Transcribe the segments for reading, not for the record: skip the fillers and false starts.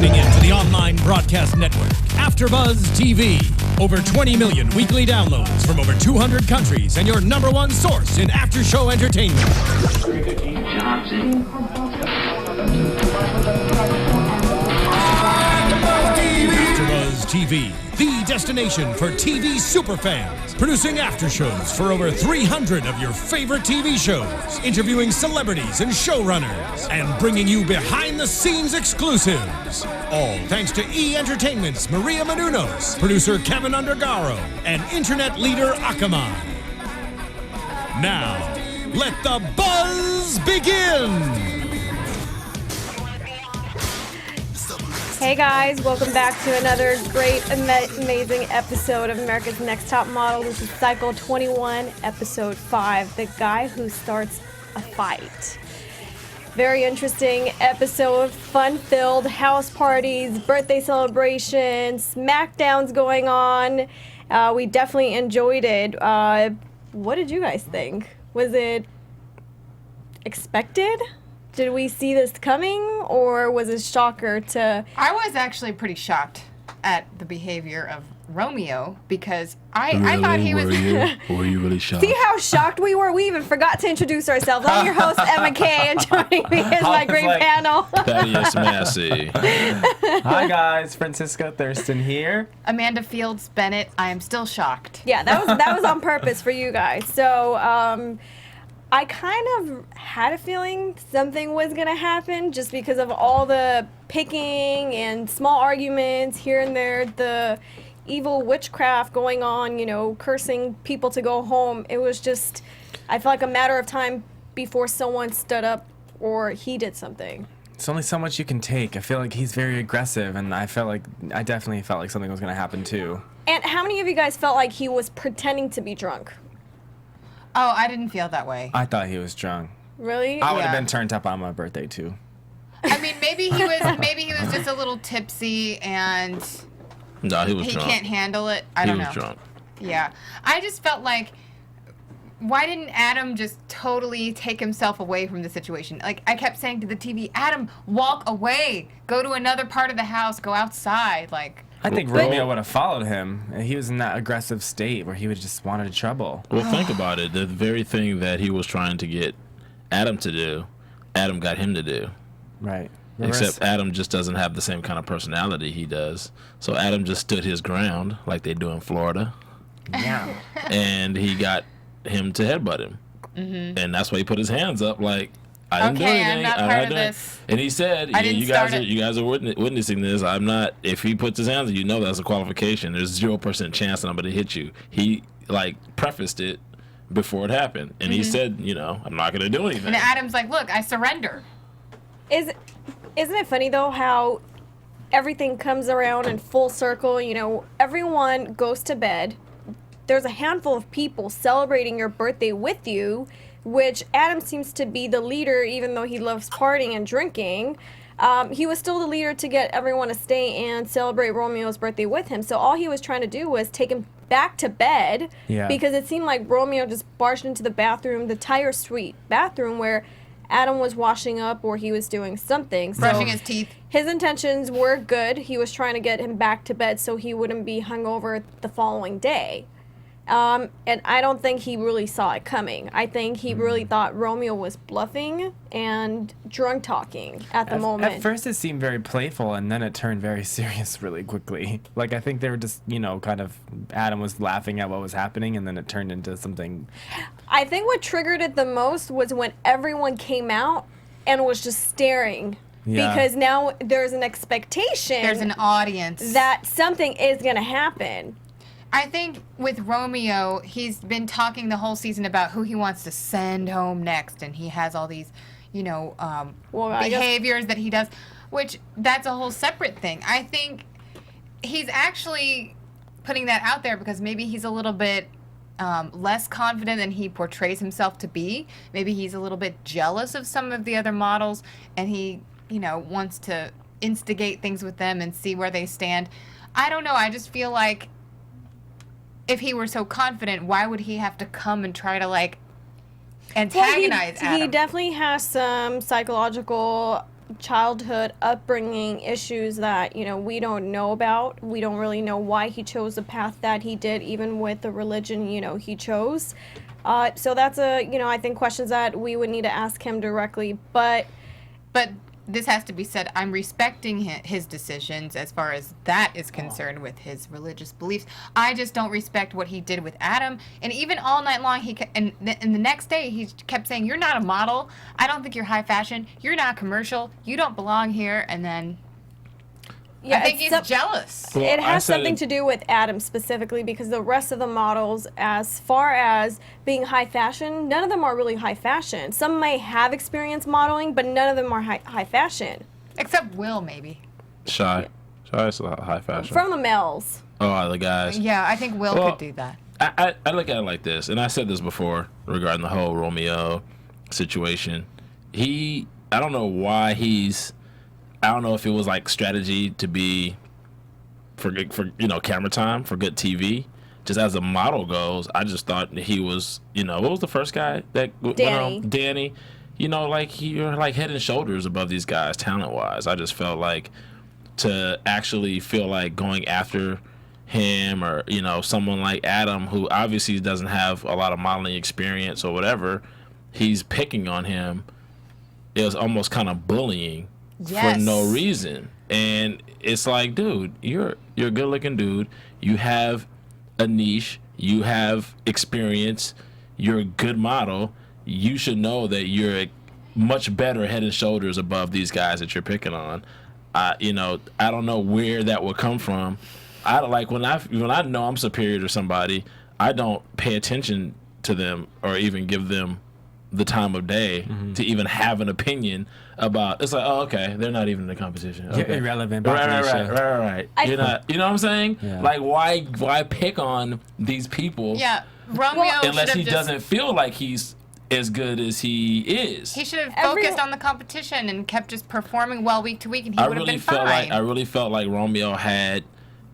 tuning in to the online broadcast network, AFTERBUZZ TV. Over 20 million weekly downloads from over 200 countries and your number one source in after-show entertainment. AFTERBUZZ TV, the destination for TV superfans, producing after-shows for over 300 of your favorite TV shows, interviewing celebrities and showrunners, and bringing you behind-the-scenes exclusives. All thanks to E! Entertainment's Maria Menounos, producer Kevin Undergaro, and internet leader Akamai. Now, let the buzz begin! Hey guys, welcome back to another great, amazing episode of America's Next Top Model. This is Cycle 21, Episode 5, The Guy Who Starts a Fight. Very interesting episode, fun-filled, house parties, birthday celebrations, smackdowns going on. We definitely enjoyed it. What did you guys think? Was it expected? Did we see this coming, or was it a shocker to... I was actually pretty shocked at the behavior of Romeo, because I thought he was... Were you really shocked? See how shocked we were? We even forgot to introduce ourselves. I'm your host, Emma Kay, and joining me is my great panel. Thaddeus Massey. Hi guys, Francisco Thurston here. Amanda Fields Bennett. I am still shocked. Yeah, that was on purpose for you guys. So, I kind of had a feeling something was going to happen just because of all the picking and small arguments here and there, the evil witchcraft going on, you know, cursing people to go home. It was just, I felt like a matter of time before someone stood up or he did something. It's only so much you can take. I feel like he's very aggressive, and I definitely felt like something was going to happen too. And how many of you guys felt like he was pretending to be drunk? Oh, I didn't feel that way. I thought he was drunk. Really? I would have been turned up on my birthday too. I mean, maybe he was just a little tipsy and No, he was drunk. He can't handle it. I don't know. He was drunk. Yeah. I just felt like, why didn't Adam just totally take himself away from the situation? Like, I kept saying to the TV, Adam, walk away. Go to another part of the house. Go outside. Like, I think Romeo would have followed him. He was in that aggressive state where he would just wanted trouble. Well, think about it. The very thing that he was trying to get Adam to do, Adam got him to do. Right. Except Adam just doesn't have the same kind of personality he does. So Adam just stood his ground like they do in Florida. Yeah. And he got him to headbutt him. Mm-hmm. And that's why he put his hands up like, I didn't do anything. I'm not part of this. And he said, you guys are witnessing this. I'm not. If he puts his hands, you know that's a qualification. There's 0% chance that I'm going to hit you. He prefaced it before it happened, and he said, I'm not going to do anything. And Adam's like, look, I surrender. Isn't it funny though how everything comes around in full circle? You know, everyone goes to bed. There's a handful of people celebrating your birthday with you, which Adam seems to be the leader, even though he loves partying and drinking. He was still the leader to get everyone to stay and celebrate Romeo's birthday with him. So all he was trying to do was take him back to bed, because it seemed like Romeo just barged into the bathroom, the Tyra suite bathroom, where Adam was washing up or he was doing something. So brushing his teeth. His intentions were good. He was trying to get him back to bed so he wouldn't be hungover the following day. And I don't think he really saw it coming. I think he really thought Romeo was bluffing and drunk talking at the moment. At first it seemed very playful, and then it turned very serious really quickly. Like, I think they were just, kind of, Adam was laughing at what was happening, and then it turned into something. I think what triggered it the most was when everyone came out and was just staring. Yeah. Because now there's an expectation. There's an audience. That something is going to happen. I think with Romeo, he's been talking the whole season about who he wants to send home next, and he has all these, behaviors that he does, which that's a whole separate thing. I think he's actually putting that out there because maybe he's a little bit less confident than he portrays himself to be. Maybe he's a little bit jealous of some of the other models, and he, wants to instigate things with them and see where they stand. I don't know. I just feel like if he were so confident, why would he have to come and try to antagonize Adam? He definitely has some psychological childhood upbringing issues that, you know, we don't know about. We don't really know why he chose the path that he did, even with the religion, you know, he chose. So that's you know, I think questions that we would need to ask him directly. But this has to be said. I'm respecting his decisions as far as that is concerned with his religious beliefs. I just don't respect what he did with Adam. And even all night long, and the next day, he kept saying, "You're not a model. I don't think you're high fashion. You're not commercial. You don't belong here." And then yeah, I think he's jealous. Well, it I has said something it- to do with Adam specifically, because the rest of the models, as far as being high fashion, none of them are really high fashion. Some may have experience modeling, but none of them are high fashion. Except Will, maybe. Shy is a high fashion. From the males. Oh, the guys. Yeah, I think Will Well, could do that. I look at it like this, and I said this before regarding the whole Romeo situation. I don't know why I don't know if it was like strategy to be for you know, camera time for good TV. Just as a model goes, I just thought he was, you know, what was the first guy that went Danny. on? Danny. You know, like you're like head and shoulders above these guys talent wise. I just felt like to actually feel like going after him, or you know, someone like Adam, who obviously doesn't have a lot of modeling experience or whatever, he's picking on him. It was almost kind of bullying for no reason. And it's like, dude, you're a good looking dude. You have a niche. You have experience. You're a good model. You should know that you're much better head and shoulders above these guys that you're picking on. You know, I don't know where that would come from. I like when I know I'm superior to somebody, I don't pay attention to them or even give them the time of day to even have an opinion about. It's like, oh, okay, they're not even in the competition. Okay. You're irrelevant. Right. You're not. You know what I'm saying? Yeah. Like, why pick on these people? Yeah, Romeo Unless should he have doesn't feel like he's as good as he is. He should have focused on the competition and kept just performing well week to week, and he would have been fine. I really felt like Romeo had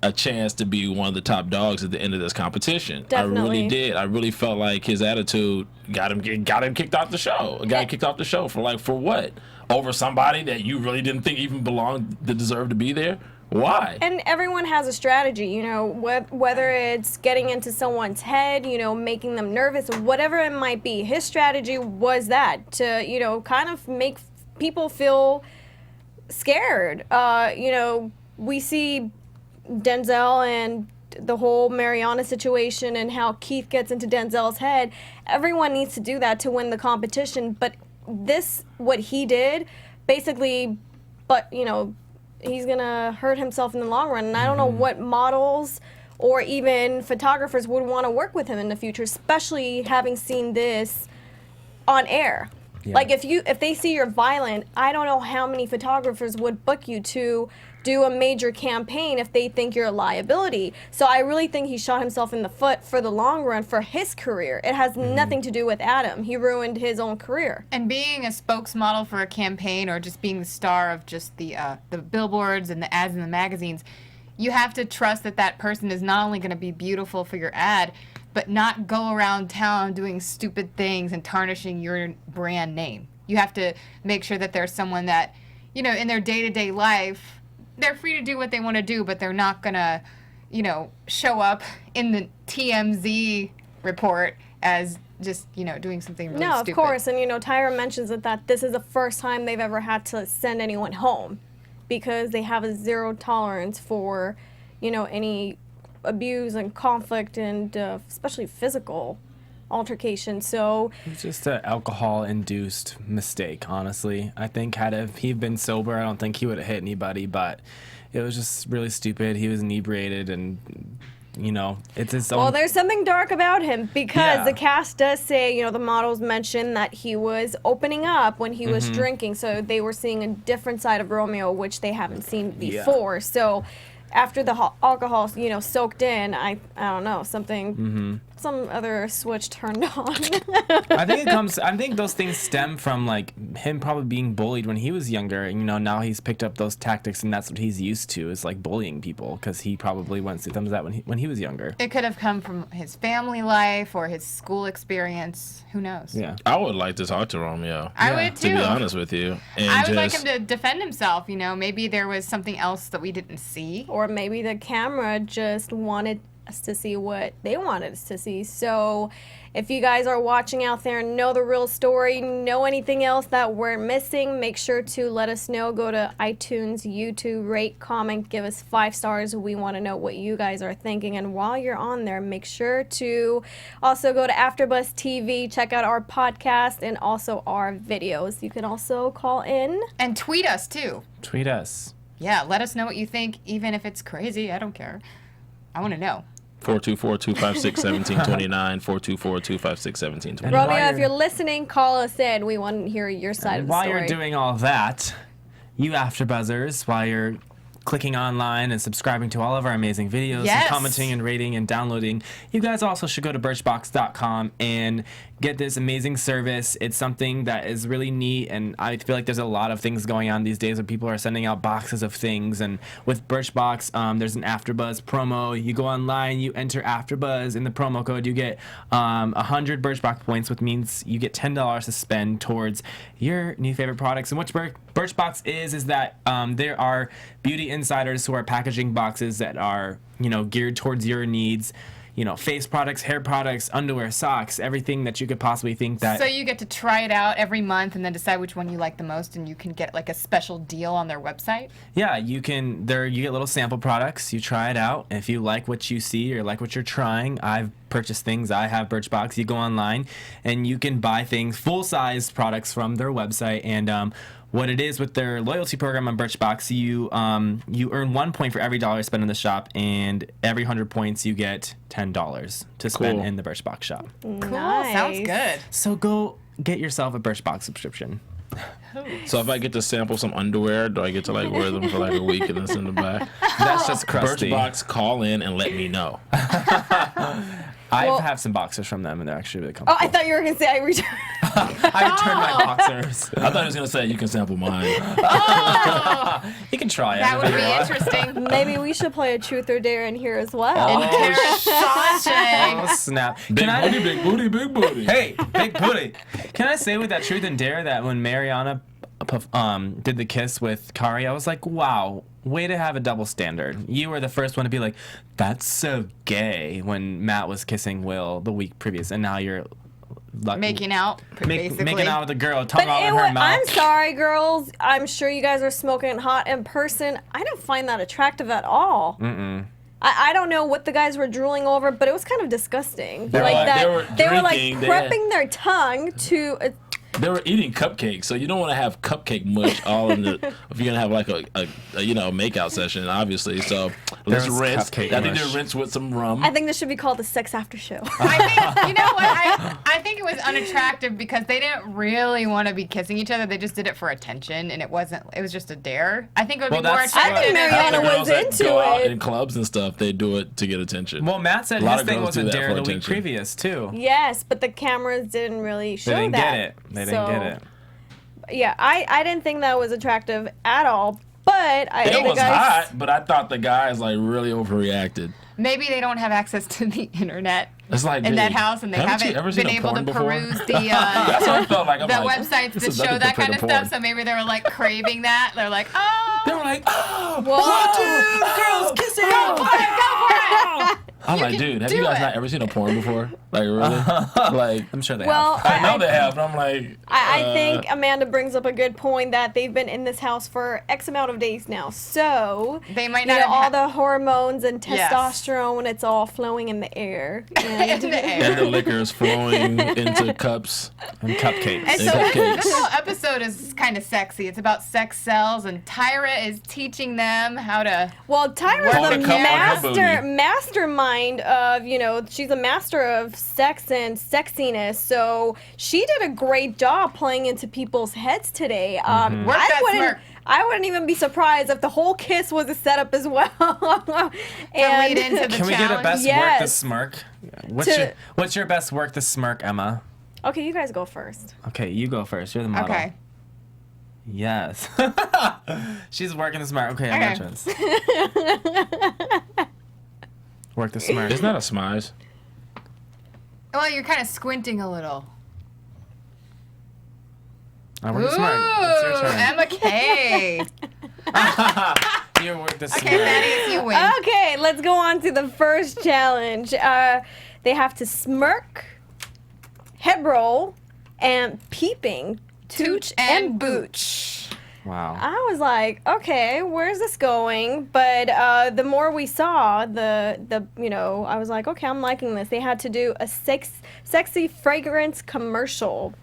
a chance to be one of the top dogs at the end of this competition. Definitely. I really did. I really felt like his attitude got him kicked off the show. Got him kicked off the show for what? Over somebody that you really didn't think even belonged, that deserved to be there? Why? And everyone has a strategy, you know, whether it's getting into someone's head, you know, making them nervous, whatever it might be. His strategy was that, to, you know, kind of make people feel scared. You know, we see Denzel and the whole Mariana situation and how Keith gets into Denzel's head. Everyone needs to do that to win the competition, but what he did, basically, but, you know, he's gonna hurt himself in the long run, and I don't know what models or even photographers would want to work with him in the future, especially having seen this on air. Yeah. Like if they see you're violent, I don't know how many photographers would book you to do a major campaign if they think you're a liability. So I really think he shot himself in the foot for the long run for his career. It has nothing to do with Adam. He ruined his own career. And being a spokesmodel for a campaign, or just being the star of just the billboards and the ads in the magazines, you have to trust that that person is not only going to be beautiful for your ad, but not go around town doing stupid things and tarnishing your brand name. You have to make sure that there's someone that, you know, in their day-to-day life, they're free to do what they want to do, but they're not going to, you know, show up in the TMZ report as just, you know, doing something really stupid. No, of course. And, you know, Tyra mentions that this is the first time they've ever had to send anyone home because they have a zero tolerance for, you know, any abuse and conflict and especially physical altercation. So It's just an alcohol-induced mistake, honestly. I think if he been sober, I don't think he would have hit anybody, but it was just really stupid. He was inebriated, and, you know, it's his own... Well, there's something dark about him because Yeah. the cast does say, you know, the models mentioned that he was opening up when he was drinking, so they were seeing a different side of Romeo, which they haven't seen before. So after the alcohol, you know, soaked in, I don't know, something some other switch turned on. I think those things stem from like him probably being bullied when he was younger, and now he's picked up those tactics, and that's what he's used to, is like bullying people, because he probably went through some of that when he was younger. It could have come from his family life or his school experience. Who knows? Yeah. I would like to talk to Romeo. I would too. To be honest with you. And I would like him to defend himself. Maybe there was something else that we didn't see. Or maybe the camera just wanted us to see what they wanted us to see. So if you guys are watching out there and know the real story, know anything else that we're missing, make sure to let us know. Go to iTunes, YouTube, rate, comment, give us 5 stars. We want to know what you guys are thinking. And while you're on there, make sure to also go to AFTERBUZZ TV, check out our podcast and also our videos. You can also call in. And tweet us too. Tweet us. Yeah, let us know what you think, even if it's crazy. I don't care. I want to know. 424-256-1729, 424-256-1729. Romeo, if you're listening, call us in. We want to hear your side of the story. While you're doing all that, you AfterBuzzers, while you're clicking online and subscribing to all of our amazing videos and commenting and rating and downloading, you guys also should go to birchbox.com and get this amazing service. It's something that is really neat, and I feel like there's a lot of things going on these days where people are sending out boxes of things. And with Birchbox, there's an AfterBuzz promo. You go online, you enter AfterBuzz in the promo code, you get 100 Birchbox points, which means you get $10 to spend towards your new favorite products. And what Birchbox is that there are beauty insiders who are packaging boxes that are geared towards your needs. Face products, hair products, underwear, socks, everything that you could possibly think that. So you get to try it out every month and then decide which one you like the most, and you can get like a special deal on their website? Yeah, you can. You get little sample products. You try it out. If you like what you see or like what you're trying, I've purchased things. I have Birchbox. You go online and you can buy things, full-size products from their website. And what it is with their loyalty program on Birchbox, you earn 1 point for every dollar spent in the shop, and every 100 points you get $10 to spend in the Birchbox shop. Cool, sounds good. So go get yourself a Birchbox subscription. So if I get to sample some underwear, do I get to wear them for a week and then send them back? That's just crusty. Birchbox, call in and let me know. I have some boxers from them, and they're actually really comfortable. Oh, I thought you were going to say I returned. I returned my boxers. I thought he was going to say you can sample mine. Oh, You can try it. that would be interesting. Maybe we should play a truth or dare in here as well. Interesting. Oh, snap. Big booty, big booty, big booty. Hey, big booty. Can I say with that truth and dare that when Mariana did the kiss with Kari, I was like, wow, way to have a double standard. You were the first one to be like, that's so gay, when Matt was kissing Will the week previous, and now you're Making out, basically. Making out with a girl, tongue But all in her mouth. I'm sorry, girls. I'm sure you guys are smoking hot in person. I don't find that attractive at all. I don't know what the guys were drooling over, but it was kind of disgusting. They were prepping their tongue to. They were eating cupcakes, so you don't want to have cupcake mush all in the. If you're gonna have a makeout session, obviously. So let's rinse. I think they rinse with some rum. I think this should be called the sex after show. I think I think it was unattractive because they didn't really want to be kissing each other. They just did it for attention, and it was just a dare. I think it would be more attractive. I think Mariana was into go out it. in clubs and stuff. They do it to get attention. Well, Matt said his thing was a dare the week previous too. Yes, but the cameras didn't really show that. They didn't get it. They didn't get it. Yeah, I didn't think that was attractive at all. But it was hot, but I thought the guys really overreacted. Maybe they don't have access to the internet in that house, and they haven't been able to peruse the That's what I felt like. the websites that show that kind of stuff. So maybe they were craving that. They're like, oh. They were like, oh, whoa, girls kissing. Go for it. I'm like, dude, have you guys not ever seen a porn before? Really? I'm sure they have. I know they have, but I'm like... I think Amanda brings up a good point that they've been in this house for X amount of days now. So, they might not all the hormones and testosterone, it's all flowing in the air. And the liquor is flowing into cups and cupcakes. And so this whole episode is kind of sexy. It's about sex cells, and Tyra is teaching them how to... Well, Tyra's the mastermind of, she's a master of sex and sexiness, so she did a great job playing into people's heads today. I wouldn't even be surprised if the whole kiss was a setup as well. lead into the Can we get a best work Yes. the smirk? To- What's your best work the smirk, Emma? Okay, you guys go first. Okay, you go first. You're the model. Okay. Yes. She's working the smirk. Okay, I Okay. got yours. Work the smirk. Isn't that a smize? Well, you're kind of squinting a little. I work the smirk. It's your Ooh, turn. Emma K. You work the smirk. Okay, Thaddeus, you win. Okay, let's go on to the first challenge. They have to smirk, head roll, and peeping, tooch, and booch. Wow. I was like, okay, where's this going? But the more we saw, the I was like, okay, I'm liking this. They had to do a sexy fragrance commercial.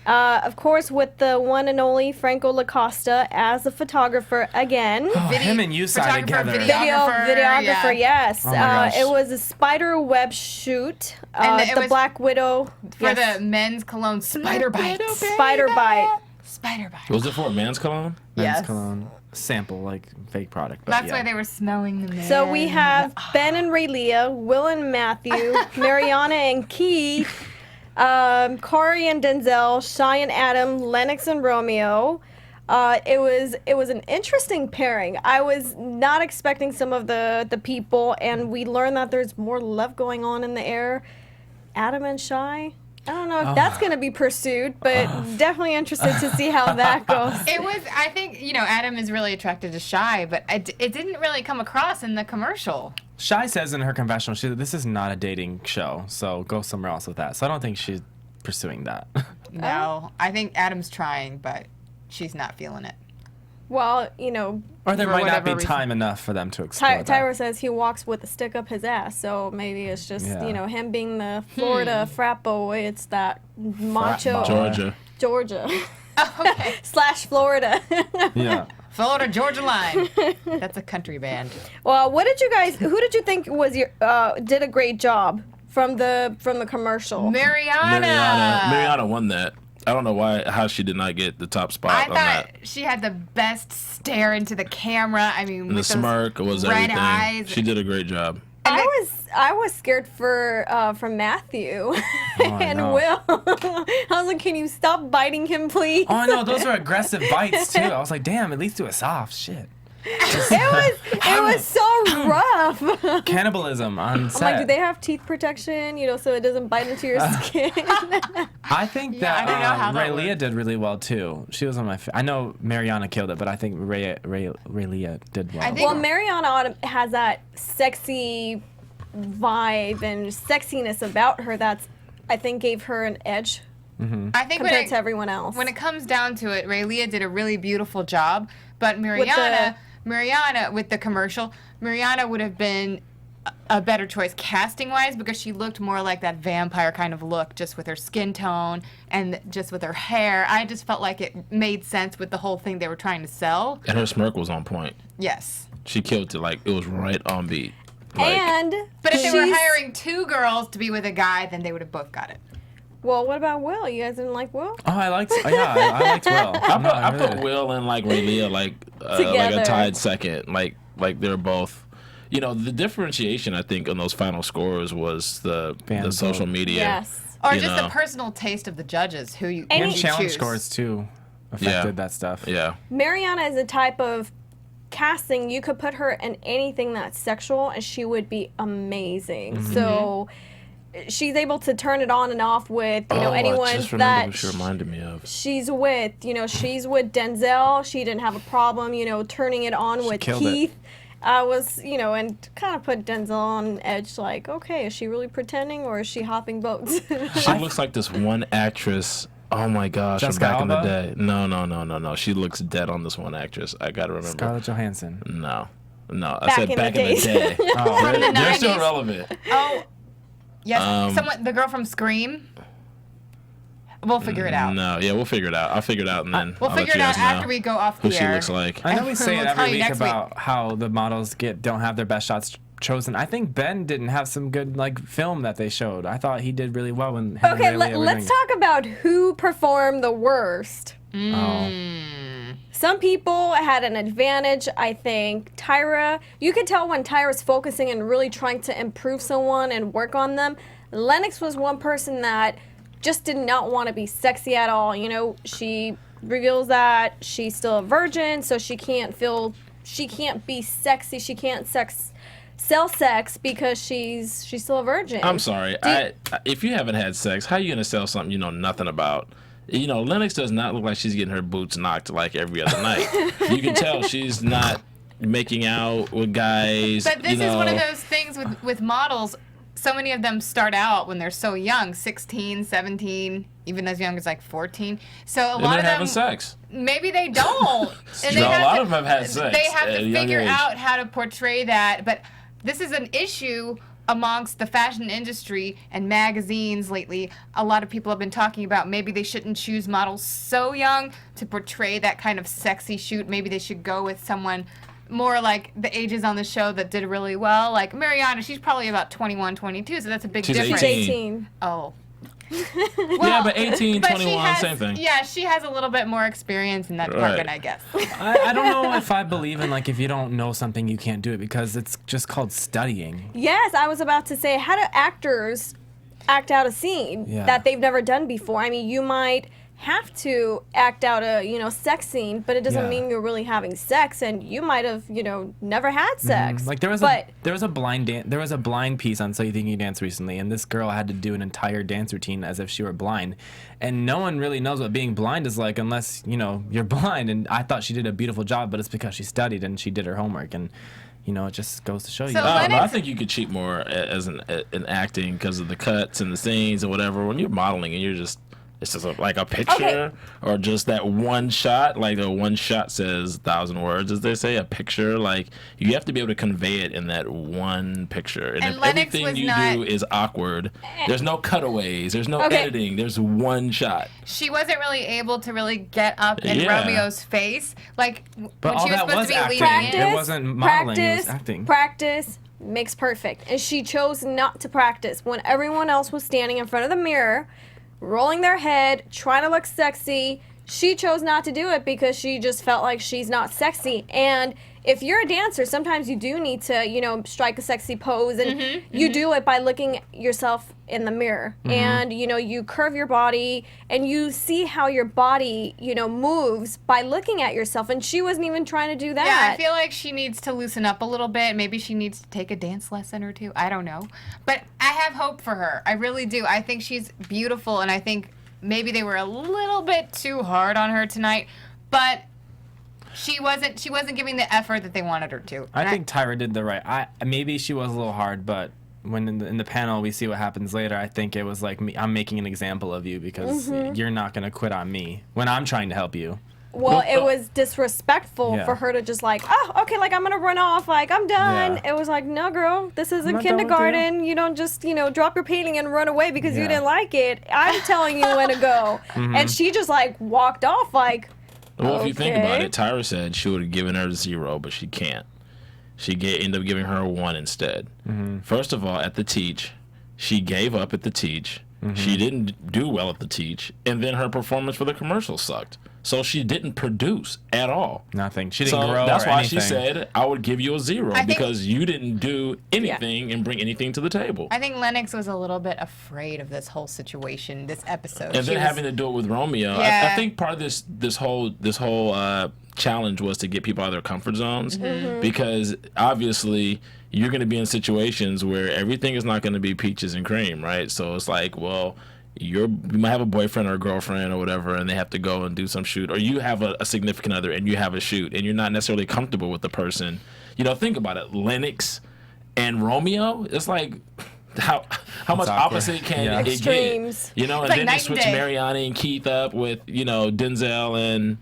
Of course, with the one and only Franco Lacosta as the photographer again. Oh, him and you side photographer, together. Videographer, yeah. yes. Oh my gosh. It was a spider web shoot. And it The was Black Widow. For yes. the men's cologne, Spider Bite. Spider Bite. Spider Bite. Was it for a man's cologne? Men's Yes. cologne. Sample, like fake product. But That's yeah. why they were smelling the men. So we have Ben and Raylia, Will and Matthew, Mariana and Keith, Corey and Denzel, Shy and Adam, Lennox and Romeo. It was an interesting pairing. I was not expecting some of the people, and we learned that there's more love going on in the air. Adam and Shy. I don't know if that's going to be pursued, but definitely interested to see how that goes. It was, I think, Adam is really attracted to Shy, but it didn't really come across in the commercial. Shy says in her confessional, this is not a dating show, so go somewhere else with that. So I don't think she's pursuing that. No, I think Adam's trying, but she's not feeling it. Well, Or there For might not whatever be reason. time enough for them to explore that. Tyra says he walks with a stick up his ass, so maybe it's just, Yeah. him being the Florida frat boy, it's that macho boy. Georgia. Okay. / Florida. Yeah. Florida Georgia Line. That's a country band. Well, who did you think was did a great job from the commercial? Mariana won that. I don't know how she did not get the top spot on I that. thought she had the best stare into the camera. I mean, And the with those smirk was red everything. eyes. She did a great job. I was scared for Matthew and know. Will. I was like, can you stop biting him, please? Oh, no, those are aggressive bites, too. I was like, damn, at least do it soft. Shit. It was so rough. Cannibalism on set. I'm like, do they have teeth protection? So it doesn't bite into your skin. I think Yeah, I don't know how that that Raylia works. did really well, too. She was on my I know Mariana killed it, but I think Raylia did well. I think- Well, Mariana has that sexy vibe and sexiness about her that's, I think, gave her an edge I think compared to everyone else. when it comes down to it, Raylia did a really beautiful job, but Mariana with the commercial, Mariana would have been a better choice casting-wise because she looked more like that vampire kind of look, just with her skin tone and just with her hair. I just felt like it made sense with the whole thing they were trying to sell. And her smirk was on point. Yes. She killed it. Like, it was right on beat. But if they were she's- hiring two girls to be with a guy, then they would have both got it. Well, what about Will? You guys didn't like Will? Oh, I liked Will. I put Will and Raylia like a Together. tied second. Like they're both. The differentiation I think on those final scores was the Fan social vote. media. Yes. Or You just know. the personal taste of the judges, who you And And who you challenge choose. scores, too, affected Yeah. that stuff. Yeah. Mariana is a type of casting, you could put her in anything that's sexual and she would be amazing. So she's able to turn it on and off with, I anyone just remember who that she reminded me of. she's with. She's with Denzel. She didn't have a problem, turning it on with killed it. Keith. I was, and kind of put Denzel on edge, like, okay, is she really pretending or is she hopping boats? She looks like this one actress. Oh my gosh, from Jessica back in the Alba? day. No. She looks dead on this one actress. I gotta remember. Scarlett Johansson. No. I Back said in back the in the day. Oh, From the They're 90s. still relevant. Oh, yes. The girl from Scream. We'll figure it out. No, yeah, we'll figure it out. I'll figure it out and then We'll I'll figure let it you out guys know after we go off the who she air. looks like. I know we say it We'll tell every you week next week. about how the models don't have their best shots chosen. I think Ben didn't have some good film that they showed. I thought he did really well when him Okay, and Raylia were let's doing talk about who performed the worst. it. Oh. some people had an advantage. I think Tyra, you could tell when Tyra's focusing and really trying to improve someone and work on them. Lennox was one person that just did not want to be sexy at all. You know, she reveals that she's still a virgin, so she can't be sexy. She can't sell sex because she's still a virgin. I'm sorry. If you haven't had sex, how are you gonna sell something you know nothing about? You know, Lennox does not look like she's getting her boots knocked like every other night. You can tell she's not making out with guys. But this is one of those things with models. So many of them start out when they're so young, 16, 17, even as young as like 14. So a lot of them having sex. Maybe they don't. And a lot of them have had sex. They have at to a young figure age. out how to portray that. But this is an issue amongst the fashion industry and magazines lately. A lot of people have been talking about maybe they shouldn't choose models so young to portray that kind of sexy shoot. Maybe they should go with someone more like the ages on the show that did really well. Like Mariana, she's probably about 21, 22, so that's a big difference. She's 18. Oh. Yeah, but 18, 21, same thing. Yeah, she has a little bit more experience in that department, I guess. I don't know if I believe in, like, if you don't know something, you can't do it, because it's just called studying. Yes, I was about to say, how do actors act out a scene that they've never done before? I mean, you might have to act out a thex scene, but it doesn't mean you're really having sex, and you might have never had sex. Like there was a blind piece on So You Think You Dance recently, and this girl had to do an entire dance routine as if she were blind, and no one really knows what being blind is like unless you're blind. And I thought she did a beautiful job, but it's because she studied and she did her homework, and it just goes to show you. I think you could cheat more as an acting because of the cuts and the scenes and whatever. When you're modeling and you're just it's just like a picture or just that one shot. Like a one shot says 1,000 words, as they say. A picture, like you have to be able to convey it in that one picture. And if Lennox everything you do is awkward, there's no cutaways, there's no editing, there's one shot. She wasn't really able to really get up in Romeo's face, like but when all she was that supposed was to be acting. leaning in. It wasn't modeling, it was acting. Practice makes perfect, and she chose not to practice when everyone else was standing in front of the mirror, rolling their head, trying to look sexy. She chose not to do it because she just felt like she's not sexy. And if you're a dancer, sometimes you do need to, strike a sexy pose, and you do it by looking yourself in the mirror. And, you curve your body, and you see how your body, moves by looking at yourself. And she wasn't even trying to do that. Yeah, I feel like she needs to loosen up a little bit. Maybe she needs to take a dance lesson or two. I don't know. But I have hope for her. I really do. I think she's beautiful, and I think maybe they were a little bit too hard on her tonight. But she wasn't giving the effort that they wanted her to. I think Tyra did the right. Maybe she was a little hard, but when in the panel we see what happens later, I think it was like I'm making an example of you because you're not going to quit on me when I'm trying to help you. Well, it was disrespectful for her to just like, I'm going to run off, like, I'm done. Yeah. It was like, no, girl, this isn't not done with kindergarten. You don't just, drop your painting and run away because you didn't like it. I'm telling you when to go. And she just, like, walked off, like, well, if you think about it, Tyra said she would have given her 0, but she can't. She ended up giving her a 1 instead. First of all, at the teach, she gave up at the teach. She didn't do well at the teach, and then her performance for the commercial sucked. So she didn't produce at all. Nothing. She didn't grow. That's why anything. she said, I would give you a 0 because you didn't do anything and bring anything to the table. I think Lennox was a little bit afraid of this whole situation, this episode. And then having to do it with Romeo. Yeah. I think part of this whole challenge was to get people out of their comfort zones because obviously you're going to be in situations where everything is not going to be peaches and cream, right? So it's like, well, you might have a boyfriend or a girlfriend or whatever, and they have to go and do some shoot, or you have a significant other and you have a shoot, and you're not necessarily comfortable with the person. Think about it. Lennox and Romeo. It's like how much opposite can it Extremes. get? And like then night they and switch day. Mariana and Keith up with Denzel and.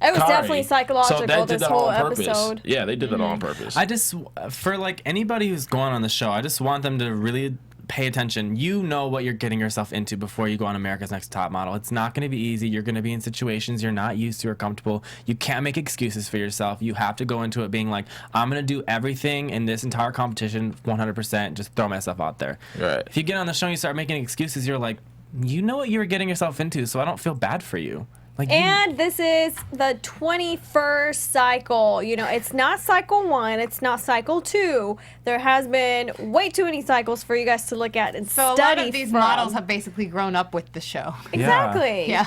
It was Kari. definitely psychological, So they did this that whole on purpose. episode. Yeah, they did that all on purpose. I just, for like anybody who's going on the show, I just want them to really pay attention. You know what you're getting yourself into before you go on America's Next Top Model. It's not going to be easy. You're going to be in situations you're not used to or comfortable. You can't make excuses for yourself. You have to go into it being like, I'm going to do everything in this entire competition 100%, just throw myself out there. Right. If you get on the show and you start making excuses, you're like, you know what you're getting yourself into, so I don't feel bad for you. And this is the 21st cycle. You know, it's not cycle 1, it's not cycle 2. There has been way too many cycles for you guys to look at and So study a lot of these from. models have basically grown up with the show. Exactly. Yeah.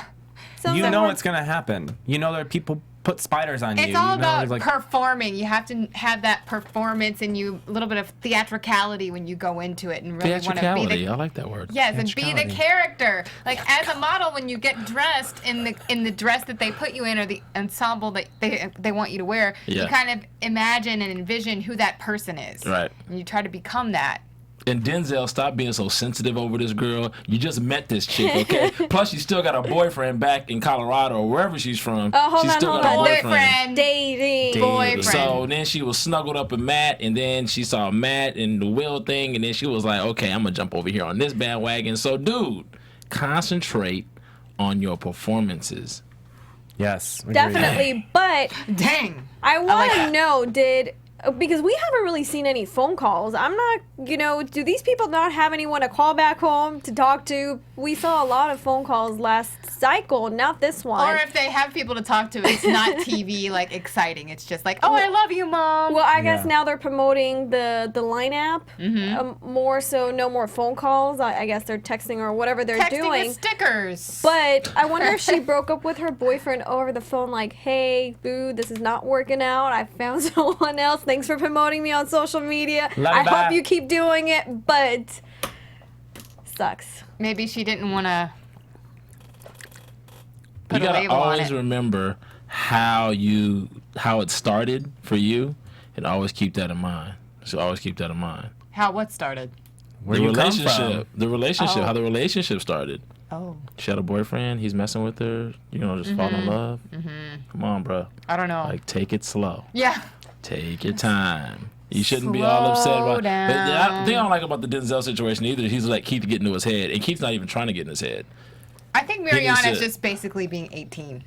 Some You of them know were- what's gonna happen. You know that people put spiders on you. It's all You know, about like, performing. You have to have that performance and a little bit of theatricality when you go into it and really want to be Theatricality. the I like that word. yes, and be the Theatricality. character. Like as a model, when you get dressed in the dress that they put you in or the ensemble that they want you to wear, Yeah. you kind of imagine and envision who that person is. Right. And you try to become that. And Denzel, stop being so sensitive over this girl. You just met this chick, okay? Plus, you still got a boyfriend back in Colorado or wherever she's from. Oh, hold she's on, still hold got a on. Boyfriend. dating. Boyfriend. So then she was snuggled up with Matt, and then she saw Matt and the Will thing, and then she was like, okay, I'm going to jump over here on this bandwagon. So, dude, concentrate on your performances. yes, agreed. Definitely, but Dang. I want to that. know, because we haven't really seen any phone calls. I'm not, do these people not have anyone to call back home to talk to? We saw a lot of phone calls last cycle, not this one. Or if they have people to talk to, it's not TV like exciting. It's just like, oh, I love you, mom. Well, I guess Yeah. now they're promoting the Line app more, so no more phone calls. I guess they're texting or whatever they're Texting doing. with stickers. But I wonder if she broke up with her boyfriend over the phone, like, hey, boo, this is not working out. I found someone else. Thanks for promoting me on social media. Love I that. hope you keep doing it, but sucks. Maybe she didn't want to You put a got to label on always it. remember how it started for you, and always keep that in mind. So always keep that in mind. What started? Where the you come relationship, Oh. how the relationship started. Oh, She had a boyfriend. He's messing with her. Just fall in love. Come on, bro. I don't know. Like, take it slow. Yeah. Take your time. You shouldn't be all upset about. Slow But the down. thing I don't like about the Denzel situation either, he's like Keith getting into his head, and Keith's not even trying to get in his head. I think needs Mariana's to- just basically being 18.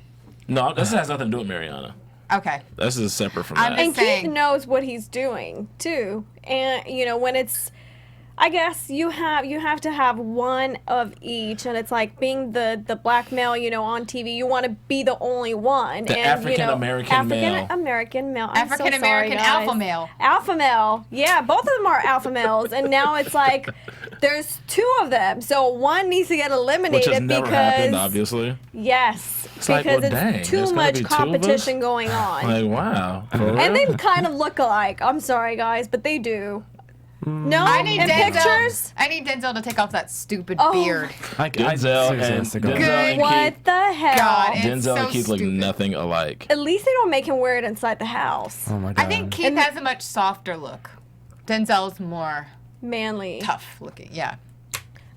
No, this has nothing to do with Mariana. Okay. This is separate from I'm that. And saying. Keith knows what he's doing, too. And, when it's, I guess you have to have one of each, and it's like being the black male, on TV. You want to be the only one. The and, African-American male. African-American male. I'm so African American sorry, alpha guys. male. Alpha male. Yeah, both of them are alpha males, and now it's like there's two of them. So one needs to get eliminated Which has never because happened, obviously. yes, like, because well, dang, it's too there's gotta much be two of us? competition going on. Like, wow. For real? And they kind of look alike. I'm sorry, guys, but they do. No, I need in Denzel. pictures. I need Denzel to take off that stupid Oh. beard. Denzel seriously, and has to go. Denzel and Keith. What the hell? God, It's Denzel so and Keith look stupid. nothing alike. At least they don't make him wear it inside the house. Oh my god. I think Keith has a much softer look. Denzel's more Manly. tough looking. Yeah,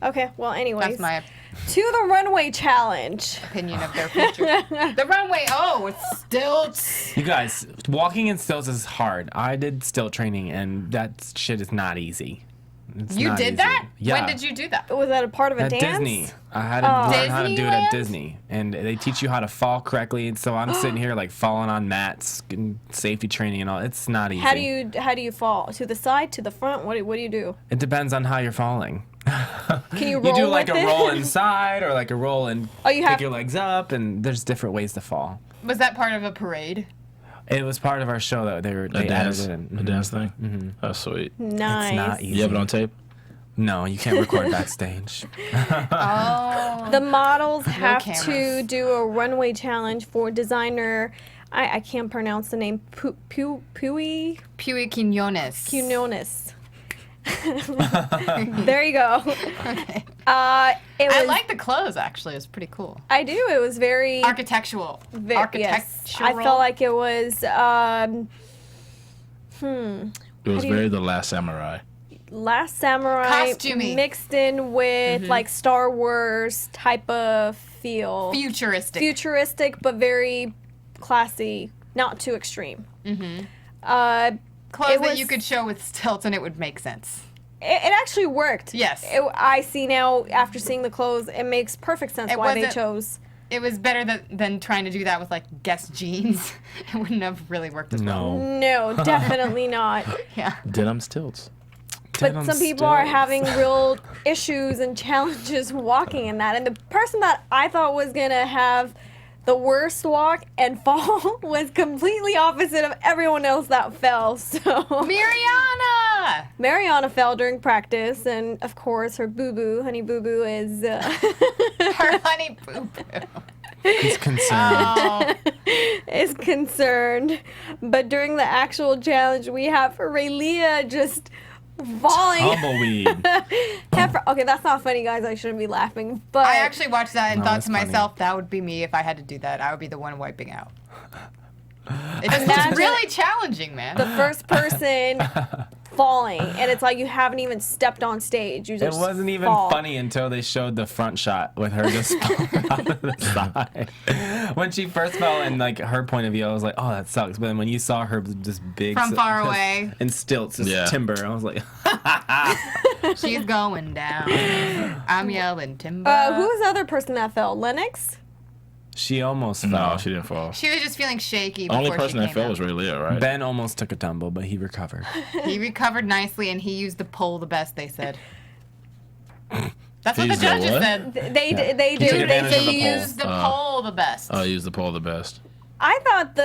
Okay, well, anyways. that's my To the runway challenge. opinion of their future. The runway. Oh, it's stilts. You guys, walking in stilts is hard. I did stilt training, and that shit is not easy. It's You not did easy. that? Yeah. When did you do that? Was that a part of a At dance? Disney. I had to learn how to do it Disneyland? at Disney. And they teach you how to fall correctly. And so I'm sitting here like falling on mats and safety training and all. It's not easy. How do you fall? To the side, to the front? What do you do? It depends on how you're falling. Can you roll You do like with a it? roll inside or like a roll and Oh, you pick have- your legs up, and there's different ways to fall. Was that part of a parade? It was part of our show that they A added dance, it in. a dance thing. That's sweet. Nice. It's not easy. You have it on tape? No, you can't record backstage. Oh. The models have to cameras. do a runway challenge for designer. I can't pronounce the name. Puy Puy Quinones. Quinones. There you go. Okay. It was, I like the clothes, actually. It was pretty cool. I do. It was very. Architectural. Yes. Architectural. I felt like it was. It was very The Last Samurai. Last Samurai Costumey. mixed in with like Star Wars type of feel. futuristic. Futuristic, but very classy, not too extreme. Clothes it that was- you could show with stilts and it would make sense. It actually worked. Yes. I see now, after seeing the clothes, it makes perfect sense It why they wasn't- chose. It was better than trying to do that with like Guess jeans. It wouldn't have really worked as well. No. No, definitely not. Yeah. Denim stilts. But Denim some people are stilts. having real issues and challenges walking in that. And the person that I thought was going to have the worst walk and fall was completely opposite of everyone else that fell. So Mariana fell during practice, and of course her boo-boo, honey boo-boo, is Her honey boo-boo. He's concerned. is concerned. But during the actual challenge, we have Raylia just falling. Tumbleweed. Okay, that's not funny, guys. I shouldn't be laughing. But I actually watched that and No, thought it's to funny. myself, that would be me if I had to do that. I would be the one wiping out. It's Imagine really challenging, man. the first person falling, and it's like you haven't even stepped on stage. You It just wasn't even fall. funny until they showed the front shot with her just falling out of the side. When she first fell, and like her point of view, I was like, "Oh, that sucks." But then when you saw her just big From far away. and stilts, just timber, I was like, She's going down. I'm yelling timber. Who was the other person that fell? Lennox? she almost No, fell. she didn't fall. She was just feeling shaky. Only before person she that came fell out. was Ray Leo, right? Ben almost took a tumble, but he recovered. He recovered nicely, and he used the pole the best, they said. That's what the He's the judges what? said. They took do. They advantage of the pole. used the pole the best. Oh, he used the pole the best. I thought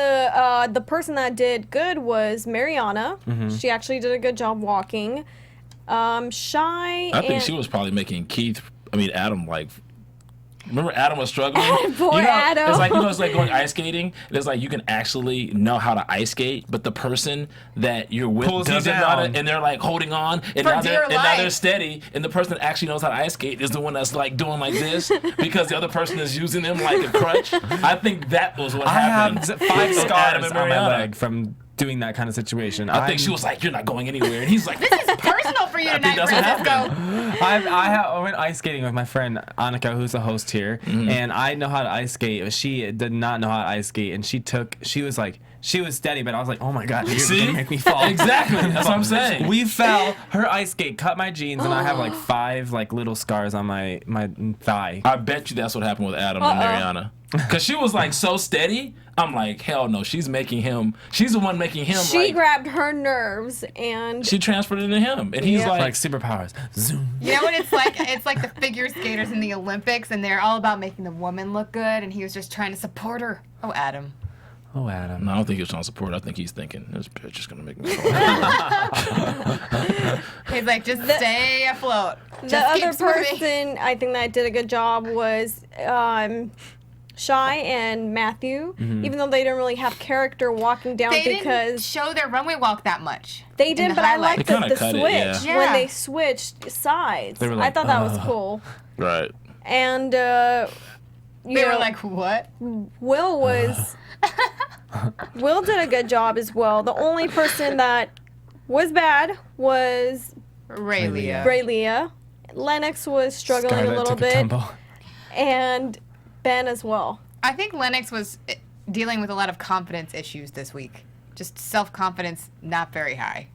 the person that did good was Mariana. She actually did a good job walking. Shy. I think and she was probably making Adam, like. Remember Adam was struggling? Poor Adam. It's like, it's like going ice skating. It's like you can actually know how to ice skate, but the person that you're with Pulls you doesn't know how to, down. and they're like holding on, and For now dear they're life. steady, and the person that actually knows how to ice skate is the one that's like doing like this because the other person is using them like a crutch. I think that was what I happened. have 5 with Adam scars and on my Mariana. leg from doing that kind of situation. I think she was like, "You're not going anywhere," and he's like, This is personal for you I think tonight, that's what Francisco. happened. I went ice skating with my friend Annika, who's a host here, and I know how to ice skate. But she did not know how to ice skate, and she was steady, but I was like, oh my god, you're See? gonna make me fall. Exactly. That's what I'm saying. We fell. Her ice skate cut my jeans, and I have like 5 like little scars on my thigh. I bet you that's what happened with Adam and Mariana. Because she was like so steady. I'm like, hell no. She's the one making him. she like, grabbed her nerves and she transferred it to him. And he's Yeah. like, Like superpowers. Zoom. You know what it's like? It's like the figure skaters in the Olympics, and they're all about making the woman look good, and he was just trying to support her. Oh, Adam. Oh, Adam. no, I don't think he's trying to support. I think he's thinking, this bitch is going to make me fall. He's like, just stay afloat. the Just keep other swimming. person I think that did a good job was Shy and Matthew, even though they didn't really have character walking down They didn't because show their runway walk that much. they in did, the but I highlights. liked They kinda the cut it, switch yeah. when Yeah. they switched sides. They were I like, thought that was cool. Right. And They you were know, like, what? Will was Will did a good job as well. The only person that was bad was Ray Leo. Raylia. Lennox was struggling Scarlett a little took bit, tumble. and Ben as well. I think Lennox was dealing with a lot of confidence issues this week. Just self-confidence not very high.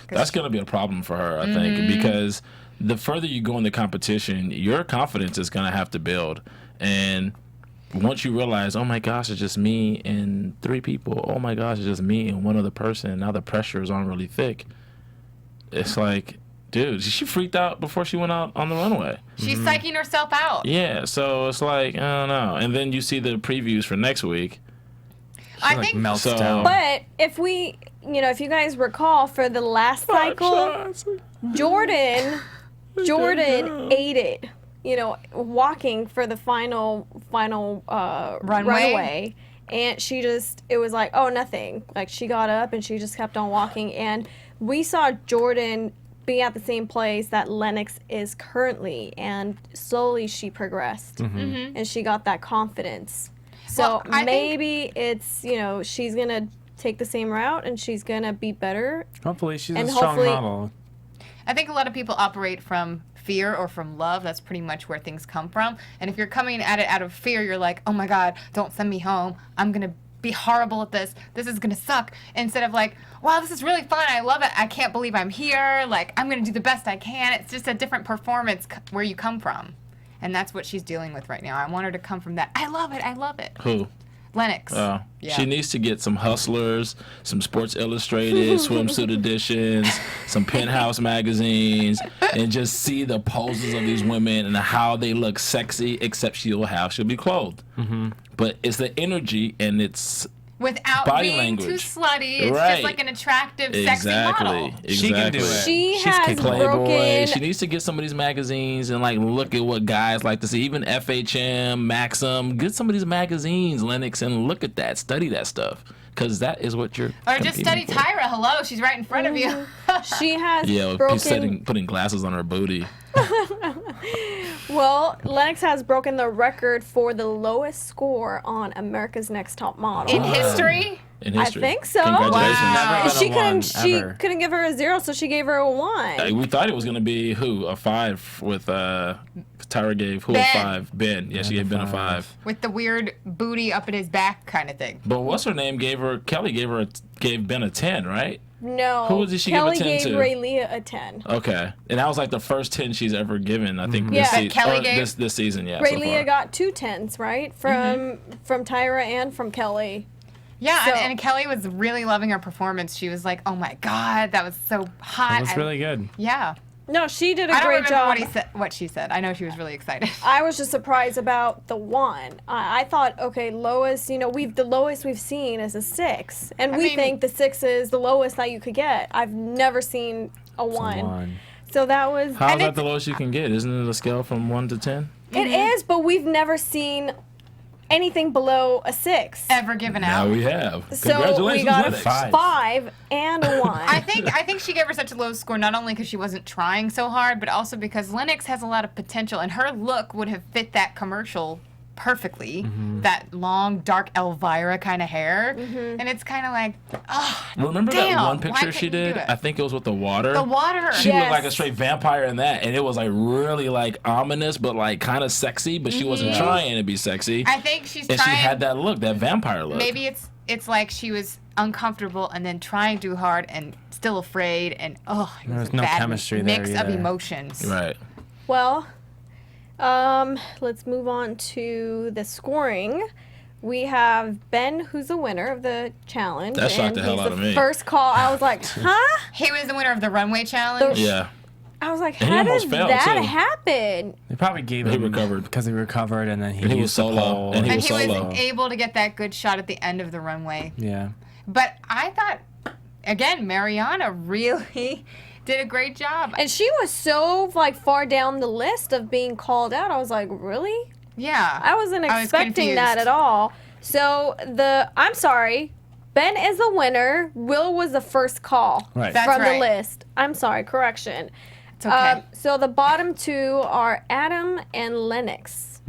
'Cause That's going to be a problem for her, I think, because the further you go in the competition, your confidence is going to have to build. And once you realize, oh my gosh, it's just me and 3 people. Oh my gosh, it's just me and one other person. Now the pressure is on really thick. It's like, dude, she freaked out before she went out on the runway. she's psyching herself out. Yeah, so it's like, I don't know. And then you see the previews for next week. I Like think melts So- down. But if if you guys recall, for the last cycle, Jordan aided, walking for the final runway. And it was like, oh, nothing. Like, she got up and she just kept on walking. And we saw Jordan be at the same place that Lennox is currently. And slowly she progressed. And she got that confidence. So Well, I think- maybe it's, she's going to take the same route and she's going to be better. Hopefully she's And a strong hopefully- model. I think a lot of people operate from fear or from love. That's pretty much where things come from. And if you're coming at it out of fear, you're like, oh my God, don't send me home. I'm going to be horrible at this. This is going to suck. Instead of like, wow, this is really fun. I love it. I can't believe I'm here. Like, I'm going to do the best I can. It's just a different performance where you come from. And that's what she's dealing with right now. I want her to come from that. I love it. I love it. Who? Lennox. Yeah. She needs to get some Hustlers, some Sports Illustrated swimsuit editions, some Penthouse magazines, and just see the poses of these women and how they look sexy, except she'll be clothed. But it's the energy and it's without body being language. too slutty. It's just like an attractive, sexy model. Exactly. She can do it. She She's has capable. Playboy. broken. She needs to get some of these magazines and like look at what guys like to see. Even FHM, Maxim. Get some of these magazines, Lennox, and look at that. Study that stuff, because that is what you're. Or just study competing for. Tyra. Hello, she's right in front of you. She has Yeah, broken. putting glasses on her booty. Well, Lennox has broken the record for the lowest score on America's Next Top Model. In history. In history. I think so. Congratulations. Wow. Never been a She one, ever. couldn't give her a 0, so she gave her a 1. We thought it was gonna be a 5 with Tyra gave Ben. a 5. Ben. Yeah, she gave Ben a 5. With the weird booty up at his back kind of thing. But what's her name? Kelly gave Ben a 10, right? No. Who did she Kelly give a 10 gave to? Rayleigh a 10. Okay, and that was like the first 10 she's ever given. I think Yeah. this That season. Kelly gave? This season, yeah. so Rayleigh far. got 2 10s, right? From Tyra and from Kelly. Yeah, So- and Kelly was really loving her performance. She was like, "Oh my god, that was so hot." It was really good. Yeah. No, she did a I don't great remember job. what she said. I know she was really excited. I was just surprised about the 1. I thought, okay, lowest, the lowest we've seen is a 6. And we mean- think the 6 is the lowest that you could get. I've never seen a 1. One. So that was. How's And that it's- the lowest you can get? Isn't it a scale from 1 to 10? It is, but we've never seen anything below a 6. Ever given Now out. we have. So Congratulations, we got Lennox. a 5 and a 1. I think she gave her such a low score not only because she wasn't trying so hard, but also because Lennox has a lot of potential, and her look would have fit that commercial perfectly. That long, dark Elvira kind of hair, and it's kind of like, oh, Remember damn, that one why picture she couldn't you did? do it? I think it was with the water. The water. She Yes. looked like a straight vampire in that, and it was like really like ominous, but like kind of sexy. But she wasn't trying to be sexy, I think she's and trying. she had that look, that vampire look. Maybe it's like she was uncomfortable and then trying too hard and still afraid, and it was There's a no bad chemistry mix there of either. emotions. Right. Well, let's move on to the scoring. We have Ben, who's the winner of the challenge. That shocked and the hell he's out of me. First call, I was like, huh? He was the winner of the runway challenge. Yeah. I was like, And he how did almost fell, that too. happen? They probably gave He him recovered. because he recovered, and then he And he used was the solo, pole. and he And was he solo. was able to get that good shot at the end of the runway. Yeah. But I thought, again, Mariana really did a great job. And she was so far down the list of being called out. I was like, really? Yeah. I wasn't I was expecting that confused. at all. So I'm sorry, Ben is the winner. Will was the first call Right. That's from the right. list. I'm sorry, correction. It's okay. So the bottom 2 are Adam and Lennox.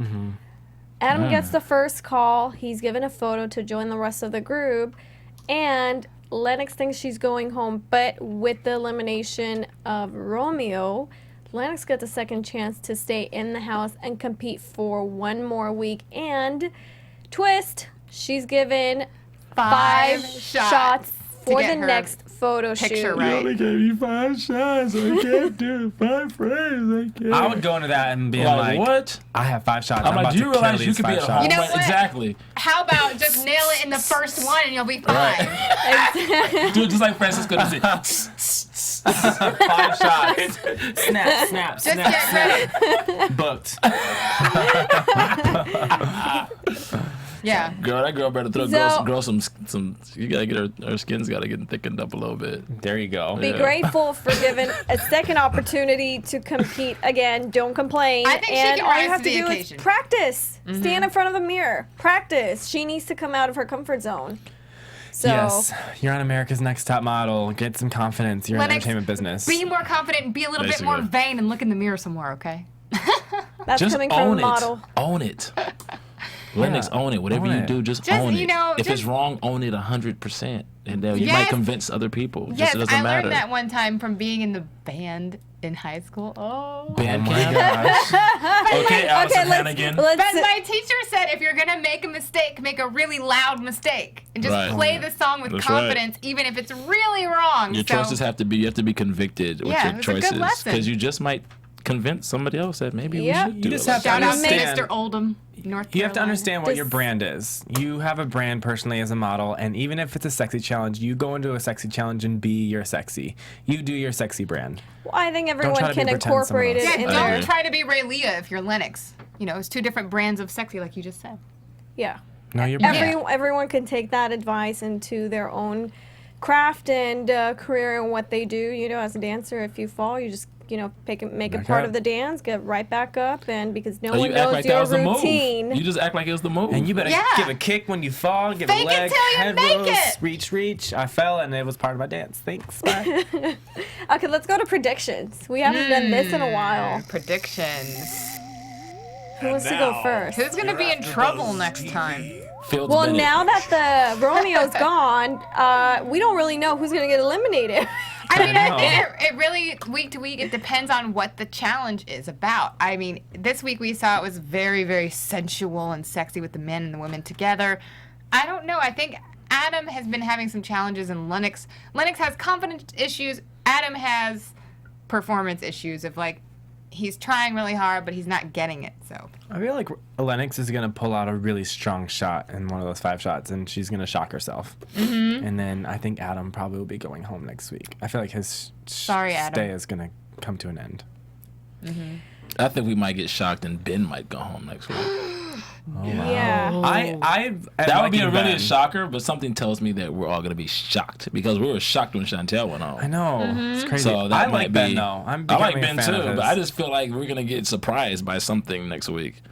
Adam gets the first call. He's given a photo to join the rest of the group. And Lennox thinks she's going home, but with the elimination of Romeo, Lennox gets a second chance to stay in the house and compete for 1 more week. And twist, she's given 5 shots to for get the her next photo picture shoot. right. You only gave me 5 shots. I can't do 5 frames. I can't. I would go into that and be like, what? I have 5 shots. I'm like, about do you to realize kill you these could be 5 at shots. home? You know right? what? Exactly. How about just nail it in the first one and you'll be fine? Dude, just like Francisco does it. 5 shots. Snap, snap, Just snap, get ready. booked. Yeah. Girl, that girl better So- grow some. You gotta get her skin's gotta get thickened up a little bit. There you go. Be Yeah. grateful for given a second opportunity to compete again. Don't complain. I think she and can all rise you have to to the do occasion. is practice. Stand in front of a mirror. Practice. She needs to come out of her comfort zone. So Yes, you're on America's Next Top Model. Get some confidence. You're in the Lennox, entertainment business. Be more confident and be a little bit more Basically. vain and look in the mirror some more, okay? that's Just coming from own a it. model. Own it. Lennox, own it. Whatever own you it. do, just Just, own it. you know, if just- it's wrong, own it 100%, and then you Yes. might convince other people. Yes, Just it doesn't I matter. learned that one time from being in the band in high school. Oh. Band Oh my camp. gosh. Okay, Allison Okay, Hannigan. But let's my teacher said if you're gonna make a mistake, make a really loud mistake. And just Right. play the song with That's right. confidence, even if it's really wrong. Your So- choices have to be. You have to be convicted with Yeah, your it's a good choices lesson. because you just might convince somebody else that maybe Yep. we should do You just it. have to Shout out to understand. Mr. Oldham, North Carolina. You have to understand what your Just- brand is. You have a brand personally as a model, and even if it's a sexy challenge, you go into a sexy challenge and be your sexy. You do your sexy brand. Well, I think everyone try to can be pretend someone incorporate it else. Yeah, in I don't there. agree. try to be Ray Leah if you're Lennox. You know, it's two different brands of sexy, like you just said. Yeah. No, your brand. Everyone can take that advice into their own craft and career and what they do. You know, as a dancer, if you fall, you just make it Back part up. of the dance, get right back up, and because no Oh, one you act knows like that your was the routine. move. You just act like it was the move. And you better Yeah. give a kick when you fall, give Fake a it leg, till you head make rolls, it. reach. I fell and it was part of my dance. Thanks. Bye. Okay, let's go to predictions. We haven't done this in a while. Predictions. Who wants to go first? Who's going to be in trouble next time? Fields Well, Bennett. now that the Romeo's gone, we don't really know who's gonna get eliminated. I mean, I know. think it really, week to week, it depends on what the challenge is about. I mean, this week we saw it was very, very sensual and sexy with the men and the women together. I don't know. I think Adam has been having some challenges, and Lennox has confidence issues. Adam has performance issues of, like, he's trying really hard, but he's not getting it, so. I feel like Lennox is going to pull out a really strong shot in one of those 5 shots, and she's going to shock herself. Mm-hmm. And then I think Adam probably will be going home next week. I feel like his Sorry, Adam. stay is going to come to an end. I think we might get shocked and Ben might go home next week. Yeah. That would be really a shocker, but something tells me that we're all going to be shocked because we were shocked when Chantel went home. I know. It's crazy. So that I might like Ben, be- though. I'm I like becoming Ben a fan of too, his. but I just feel like we're going to get surprised by something next week.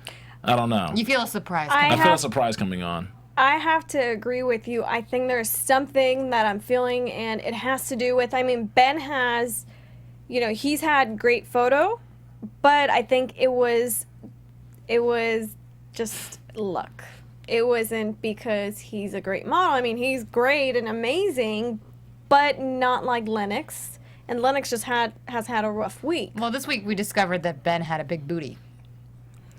I don't know. You feel a surprise. I I feel a have- surprise coming on. I have to agree with you. I think there's something that I'm feeling, and it has to do with, I mean, Ben has, he's had great photo, but I think it was just luck. It wasn't because he's a great model. I mean, he's great and amazing, but not like Lennox. And Lennox just has had a rough week. Well, this week we discovered that Ben had a big booty.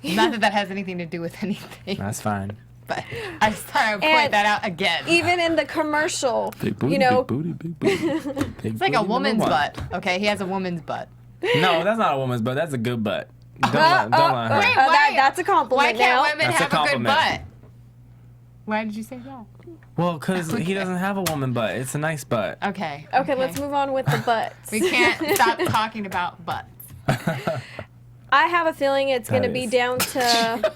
Not that that has anything to do with anything, That's fine. but I just thought I would point And that out again. Even in the commercial, Big booty, big booty, big booty. It's like a woman's butt. Okay, he has a woman's butt. No, that's not a woman's butt. That's a good butt. Don't let her. Wait, that's a compliment Why can't now. women That's a have a good compliment. butt? Why did you say that? Well, because he doesn't have a woman butt. It's a nice butt. Okay. Okay, let's move on with the butts. We can't stop talking about butts. I have a feeling it's going to be is- down to.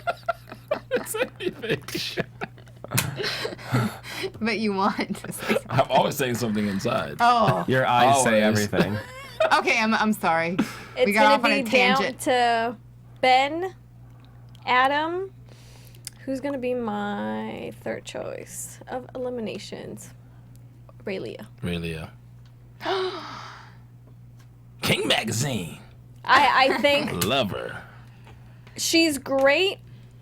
But you want to say. I'm always saying something inside. Oh. Your eyes say Always. everything. Okay, I'm sorry. It's We got going off to on a be down tangent. to Ben, Adam. Who's going to be my third choice of eliminations? Raylia. Really, King Magazine. I think Love her. she's great.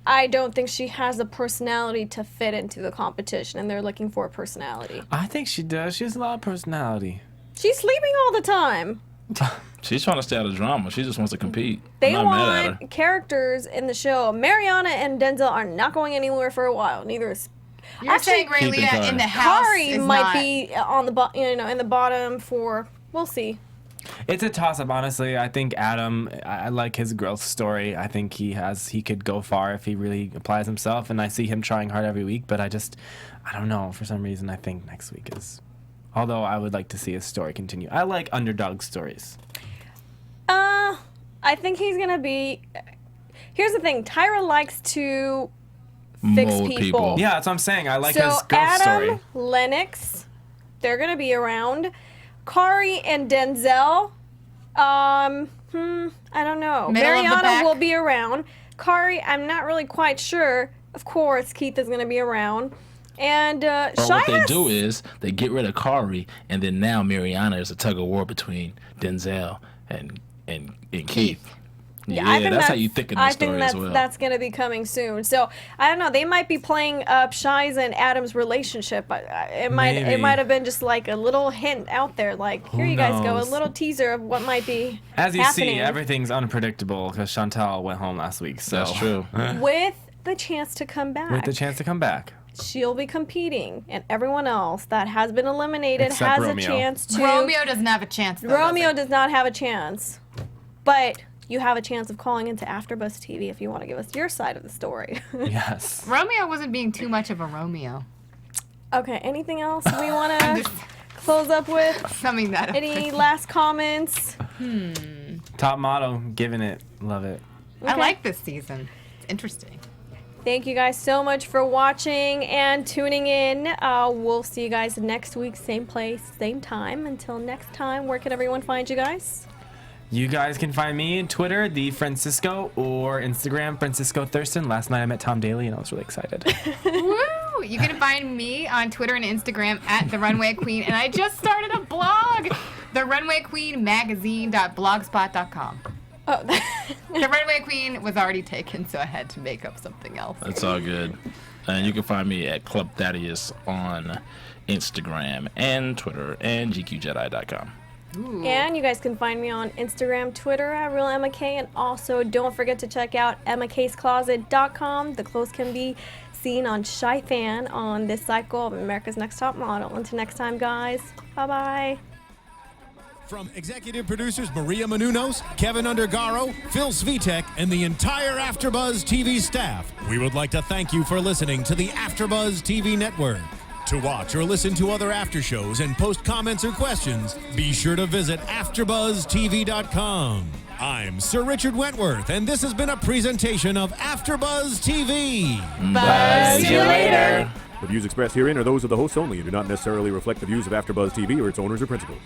I don't think she has a personality to fit into the competition, and they're looking for a personality. I think she does. She has a lot of personality. She's sleeping all the time. She's trying to stay out of drama. She just wants to compete. They I'm not mad at her. want characters in the show. Mariana and Denzel are not going anywhere for a while. Neither is You're saying Keep it Raylia going. in the house Kari is might not... be on the in the bottom for. We'll see. It's a toss-up, honestly. I think Adam, I like his growth story. I think he could go far if he really applies himself, and I see him trying hard every week, but I don't know. For some reason, I think next week is... Although I would like to see his story continue. I like underdog stories. I think he's gonna be. Here's the thing. Tyra likes to fix Mold people. Yeah, that's what I'm saying. I like So his growth Adam, story. Lennox, they're gonna be around. Kari and Denzel. I don't know. Middle of the Mariana pack? will be around. Kari, I'm not really quite sure. Of course, Keith is gonna be around. And Or what Shia they do is they get rid of Kari, and then now Mariana is a tug of war between Denzel and Keith. Yeah, I think that's how you think of the story as well. that's going to be coming soon. So I don't know. They might be playing up Shia's and Adam's relationship. It Maybe. might have been just like a little hint out there, like here Who you guys go, a knows? little teaser of what might be As you happening see, everything's unpredictable because Chantal went home last week. So That's true. with the chance to come back. With the chance to come back. She'll be competing, and everyone else that has been eliminated Except has Romeo. a chance to. Romeo doesn't have a chance, though, Romeo does does not have a chance, but you have a chance of calling into AfterBuzz TV if you want to give us your side of the story. Yes. Romeo wasn't being too much of a Romeo. Okay, anything else we want to close up with? Summing that up. Any last comments? Top Model, giving it. Love it. I like this season. It's interesting. Thank you guys so much for watching and tuning in. We'll see you guys next week, same place, same time. Until next time, where can everyone find you guys? You guys can find me on Twitter, the Francisco, or Instagram, Francisco Thurston. Last night I met Tom Daly and I was really excited. Woo! You can find me on Twitter and Instagram at The Runway Queen, and I just started a blog, therunwayqueenmagazine.blogspot.com. Oh, The Runway Queen was already taken, so I had to make up something else. That's all good. And you can find me at Club Thaddeus on Instagram and Twitter and GQJedi.com. Ooh. and you guys can find me on Instagram, Twitter at Real Emma K, and also don't forget to check out EmmaK'sCloset.com. The clothes can be seen on Shy Fan on this cycle of America's Next Top Model. Until next time, guys. Bye-bye. From executive producers Maria Menounos, Kevin Undergaro, Phil Svitek, and the entire AfterBuzz TV staff, we would like to thank you for listening to the AfterBuzz TV network. To watch or listen to other after shows and post comments or questions, be sure to visit AfterBuzzTV.com. I'm Sir Richard Wentworth, and this has been a presentation of AfterBuzz TV. Buzz you later. The views expressed herein are those of the hosts only and do not necessarily reflect the views of AfterBuzz TV or its owners or principals.